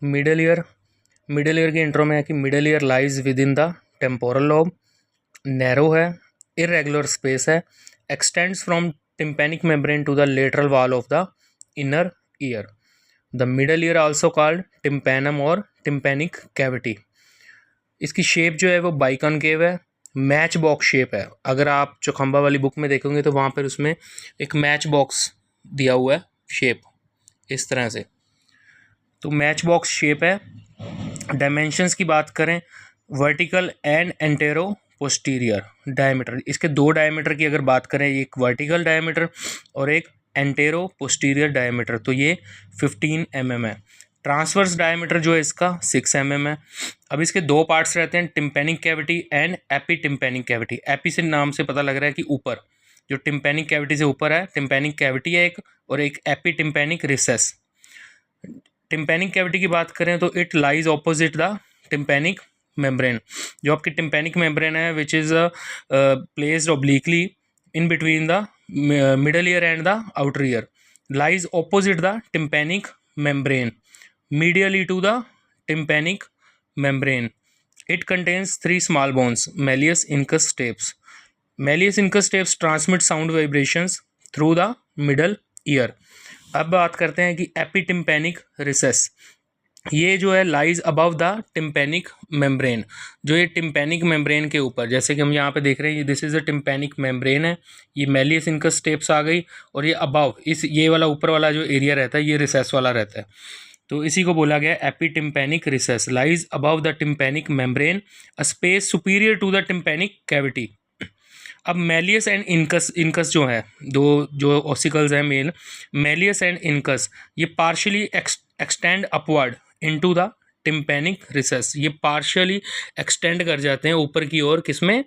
Middle ear, middle ear की intro में है कि middle ear lies within the temporal lobe, narrow है, इरेगुलर स्पेस है, extends from tympanic membrane to the lateral wall of the inner ear. The middle ear also called tympanum और tympanic cavity. इसकी shape जो है वो biconcave है, match box shape है। अगर आप चौखंबा वाली बुक में देखोगे तो वहाँ पर उसमें एक मैच बॉक्स दिया हुआ है शेप इस तरह से, तो मैच बॉक्स शेप है। डायमेंशंस की बात करें, vertical and antero posterior diameter, इसके दो डायमीटर की अगर बात करें, एक वर्टिकल डायमीटर और एक एंटेरो पोस्टीरियर डायमीटर, तो ये 15 mm है। ट्रांसवर्स डायमीटर जो है इसका 6 mm है। अब इसके दो पार्ट्स रहते हैं, tympanic cavity and AP tympanic cavity. AP से नाम से पता लग रहा है कि ऊपर, जो टिम्पैनिक कैविटी से ऊपर है टिम्पैनिक कैविटी है एक, और एक AP tympanic recess. Tympanic cavity की बात करें तो it lies opposite the tympanic membrane. जो आपकी टिम्पैनिक मेम्ब्रेन है which is placed obliquely in between the middle year and the outer ear, lies opposite the tympanic membrane, medially to the tympanic membrane. It contains 3 small bones, malleus, incus, stapes. Malleus incus stapes transmit sound vibrations through the middle ear. अब बात करते हैं कि एपिटिम्पैनिक recess, ये जो है lies above the tympanic membrane, जो ये टिम्पैनिक मेम्ब्रेन के ऊपर, जैसे कि हम यहाँ पे देख रहे हैं, ये this is a tympanic membrane है, ये मैलियस इनकस स्टेप्स आ गई, और ये अबव इस ये वाला ऊपर वाला जो एरिया रहता है ये रिसेस वाला रहता है, तो इसी को बोला गया epitympanic recess. Lies above the tympanic membrane, a space superior to the tympanic cavity. अब मैलियस एंड इनकस, इनकस जो है, दो जो ऑसिकल्स हैं मेल, मैलियस एंड इनकस, ये partially extend upward into the tympanic recess, ये पार्शियली एक्सटेंड कर जाते हैं ऊपर की ओर, किसमें,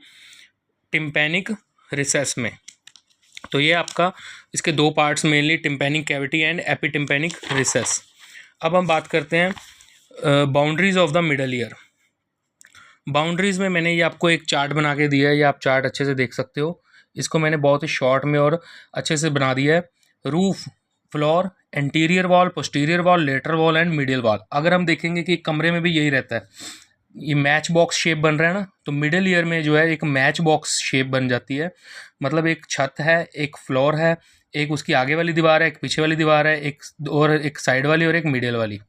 टिम्पैनिक रिसेस में। तो ये आपका इसके दो parts mainly, tympanic cavity and epitympanic recess. अब हम बात करते हैं boundaries of the middle ear. Boundaries में मैंने ये आपको एक चार्ट बना के दिया है, ये आप चार्ट अच्छे से देख सकते हो। इसको मैंने बहुत ही शॉर्ट में और अच्छे से बना दिया है। Roof, floor, anterior wall, posterior wall, lateral wall and medial wall. अगर हम देखेंगे कि कमरे में भी यही रहता है, ये मैच बॉक्स शेप बन रहा है ना, तो मिडिल ईयर में जो है एक मैच बॉक्स शेप बन जाती है। मतलब एक छत है, एक फ्लोर है, एक उसकी आगे वाली दीवार है, एक पीछे वाली दीवार है, एक और एक साइड वाली और एक मीडियल वाली,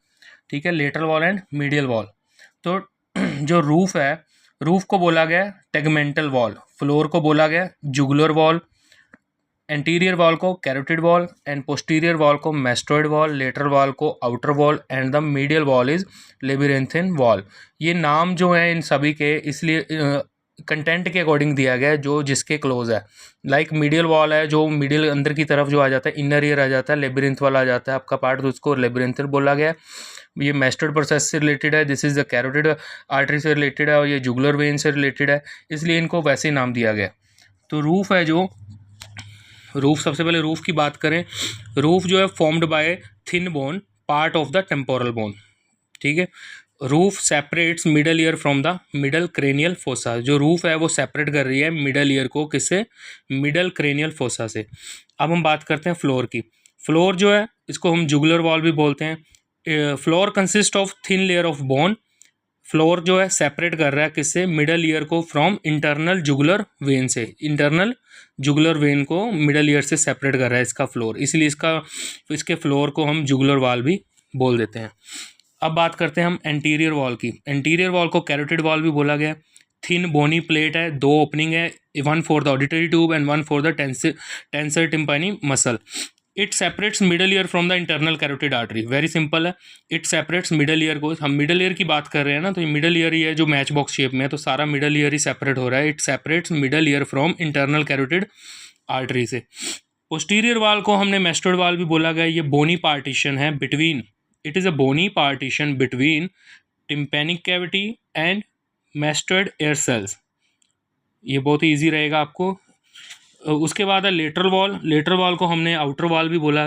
ठीक है, lateral wall and medial wall. तो जो रूफ है, रूफ को बोला गया टेगमेंटल वॉल, फ्लोर को बोला गया जुगुलर वॉल, एंटीरियर वॉल को carotid wall and posterior wall को मैस्टोइड वॉल, लेटरल वॉल को outer wall and the medial wall is labyrinthine wall. ये नाम जो है इन सभी के इसलिए कंटेंट के अकॉर्डिंग दिया गया है, जो जिसके क्लोज है। लाइक मीडियल वॉल है, जो मीडियल अंदर की तरफ जो आ जाता है, इनर ईयर आ जाता है, लेबिरिंथ वाला आ जाता है आपका पार्ट, तो उसको लेबिरिंथल बोला गया। ये मैस्टोइड प्रोसेस से रिलेटेड है, this is the carotid artery से रिलेटेड है, और ये जुगुलर वेन से रिलेटेड है, इसलिए इनको वैसे ही नाम दिया गया। तो रूफ है, जो रूफ, सबसे पहले रूफ की बात करें, रूफ जो है formed by thin bone part of the temporal bone, ठीक है। Roof separates middle ear from the middle cranial fossa. जो रूफ है वो सेपरेट कर रही है मिडल ईयर को, किससे, मिडल क्रेनियल फोसा से। अब हम बात करते हैं फ्लोर की। फ्लोर जो है इसको हम जुगुलर वॉल भी बोलते हैं। Floor consist of thin layer of bone. Floor जो है सेपरेट कर रहा है किससे, मिडल ईयर को फ्रॉम इंटरनल जुगुलर वेन से। इंटरनल जुगुलर वेन को मिडल ईयर से सेपरेट कर रहा है इसका फ्लोर, इसलिए इसके फ्लोर को हम जुगुलर वॉल भी बोल देते हैं। अब बात करते हैं हम एंटीरियर वॉल की। एंटीरियर वॉल को कैरोटिड वॉल भी बोला गया। थिन बोनी प्लेट है, दो ओपनिंग है, one for the auditory tube and one for the tensor tympani muscle. It separates middle ear from the internal carotid artery. Very simple है, it separates middle ear को, हम middle ear की बात कर रहे हैं ना, तो ये मिडल ईयर ही है जो मैच बॉक्स शेप में है, तो सारा मिडल ईयर ही सेपरेट हो रहा है। It separates middle ear from internal carotid artery से। पोस्टीरियर वाल को हमने मैस्टोइड वाल भी बोला गया। ये बोनी पार्टीशन है between, it is a bony partition between tympanic cavity and mastoid air cells. ये बहुत ही ईजी रहेगा आपको। उसके बाद है लेटरल वॉल। लेटरल वॉल को हमने आउटर वॉल भी बोला।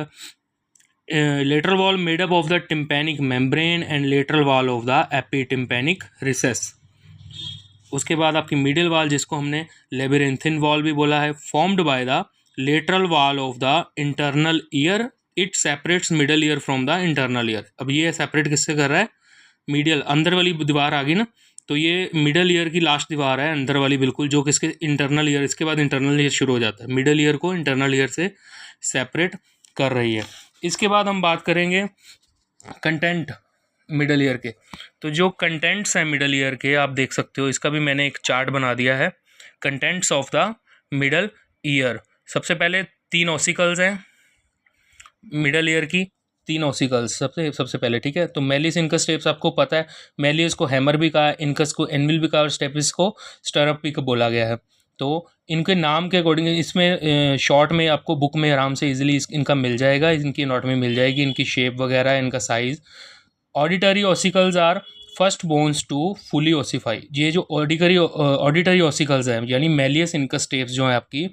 Lateral wall made up of the tympanic membrane and lateral wall of the epitympanic recess. उसके बाद आपकी मिडिल वॉल, जिसको हमने लेबिरिंथिन वॉल भी बोला है, formed by the lateral wall of the internal ear. It separates middle ear from the internal ear. अब ये सेपरेट किससे कर रहा है, मीडियल अंदर वाली दीवार आ गई ना, तो ये मिडल ईयर की लास्ट दीवार है अंदर वाली बिल्कुल, जो कि इसके इंटरनल ईयर, इसके बाद इंटरनल ईयर शुरू हो जाता है, मिडल ईयर को इंटरनल ईयर से सेपरेट कर रही है। इसके बाद हम बात करेंगे कंटेंट मिडल ईयर के। तो जो कंटेंट्स हैं मिडल ईयर के, आप देख सकते हो, इसका भी मैंने एक चार्ट बना दिया है, contents of the middle year. सबसे पहले 3 ऑसिकल्स हैं मिडल ईयर की, 3 ऑसिकल्स सबसे पहले, ठीक है। तो मेलिस इनकस स्टेप्स आपको पता है, मेलिस को हैमर भी कहा, इनकस को एनविल भी कहा और स्टेपिस को स्टरअप भी बोला गया है। तो इनके नाम के अकॉर्डिंग इसमें शॉर्ट में आपको बुक में आराम से इजीली इनका मिल जाएगा, इनकी एनाटॉमी मिल जाएगी, इनकी शेप वगैरह, इनका size. Auditory ossicles are first bones to fully ossify. ये जो ऑडिटरी ऑसिकल्स हैं यानी मेलियस इनकस स्टेप्स जो हैं आपकी,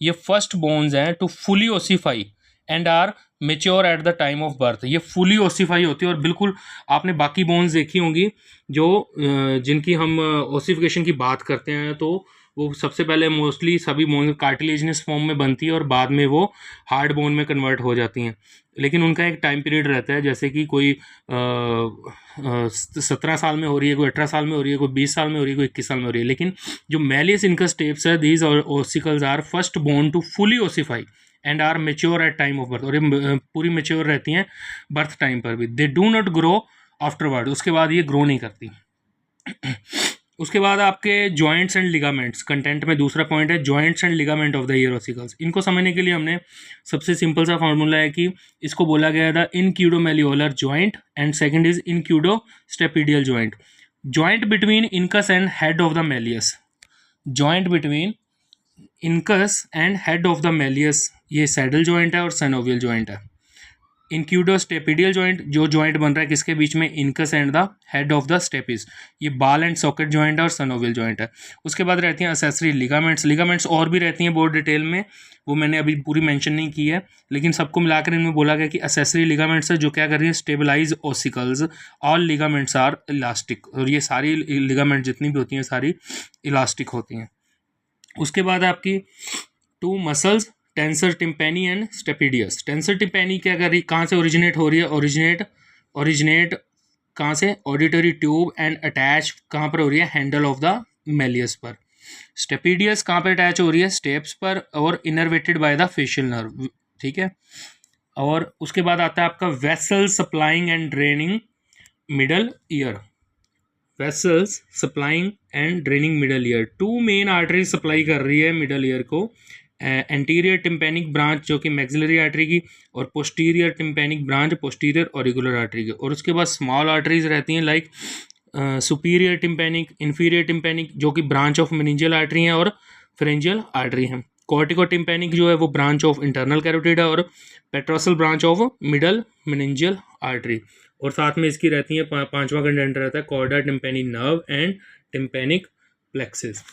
ये फर्स्ट बोन्स हैं to fully ossify and are mature at the time of birth. ये फुली ओसिफाई होती है और बिल्कुल आपने बाकी बोन्स देखी होंगी जो जिनकी हम ओसिफिकेशन की बात करते हैं, तो वो सबसे पहले मोस्टली सभी बोन कार्टिलेजिनस फॉर्म में बनती है और बाद में वो हार्ड बोन में कन्वर्ट हो जाती हैं, लेकिन उनका एक टाइम पीरियड रहता है, जैसे कि कोई 17 साल में हो रही है, कोई 18 साल में हो रही है, कोई 20 साल में हो रही है, कोई 21 साल में हो रही है। लेकिन जो मेलियस इनकस स्टेप्स है, दीज ओसिकल्स आर फर्स्ट बोर्न to fully ossify and are mature at time of birth. और ये पूरी मेच्योर रहती हैं बर्थ टाइम पर भी। They do not grow afterward, उसके बाद ये ग्रो नहीं करती। उसके बाद आपके जॉइंट्स एंड लिगामेंट्स, कंटेंट में दूसरा पॉइंट है joints and ligament of the year ossicles. इनको समझने के लिए हमने सबसे सिंपल सा फार्मूला है कि इसको बोला गया था incudomalleolar joint and second is incudostapedial joint. Joint between incus and head of the malleus, joint between incus and head of the malleus, ये सैडल जॉइंट है और सेनोवियल जॉइंट है। इंक्यूडोस्टेपिडियल जॉइंट, जो जॉइंट बन रहा है किसके बीच में, incus and the head of the stapes, ये बाल एंड सॉकेट जॉइंट है और सेनोवियल जॉइंट है। उसके बाद रहती हैं असेसरी लिगामेंट्स। लिगामेंट्स और भी रहती हैं बहुत डिटेल में, वो मैंने अभी पूरी मेंशन नहीं की है, लेकिन सबको मिलाकर इनमें बोला गया कि असेसरी लिगामेंट्स है जो क्या कर रही है, stabilise ossicles. All ligaments are elastic, और ये सारी लिगामेंट जितनी भी होती हैं सारी इलास्टिक होती हैं। उसके बाद आपकी 2 muscles, tensor टिम्पैनी and stapedius. Tensor टिम्पैनी क्या कर रही, कहाँ से ओरिजिनेट हो रही है, ओरिजिनेट कहाँ से, ऑडिटरी ट्यूब एंड अटैच कहाँ पर हो रही है, हैंडल ऑफ द मेलियस पर। स्टेपिडियस कहाँ पर अटैच हो रही है, स्टेप्स पर और innervated by the facial nerve, ठीक है। और उसके बाद आता है आपका vessel supplying and draining middle ear. Vessels supplying and draining middle ear, 2 main arteries supply कर रही है मिडल ईयर को, एंटीरियर टिम्पैनिक ब्रांच जो कि मैक्सिलरी आर्टरी की, और posterior tympanic branch posterior auricular artery की। और उसके बाद स्मॉल आर्टरीज रहती हैं like superior tympanic, inferior tympanic जो कि ब्रांच ऑफ मेनिंजियल आर्टरी हैं और फेरेंजियल आर्टरी हैं। कॉर्टिको टिम्पैनिक जो है वो ब्रांच ऑफ इंटरनल कैरोटिड है और petrosal branch of middle meningeal artery. और साथ में इसकी रहती है 5वां कंटेंट रहता है chorda tympani nerve and tympanic plexus.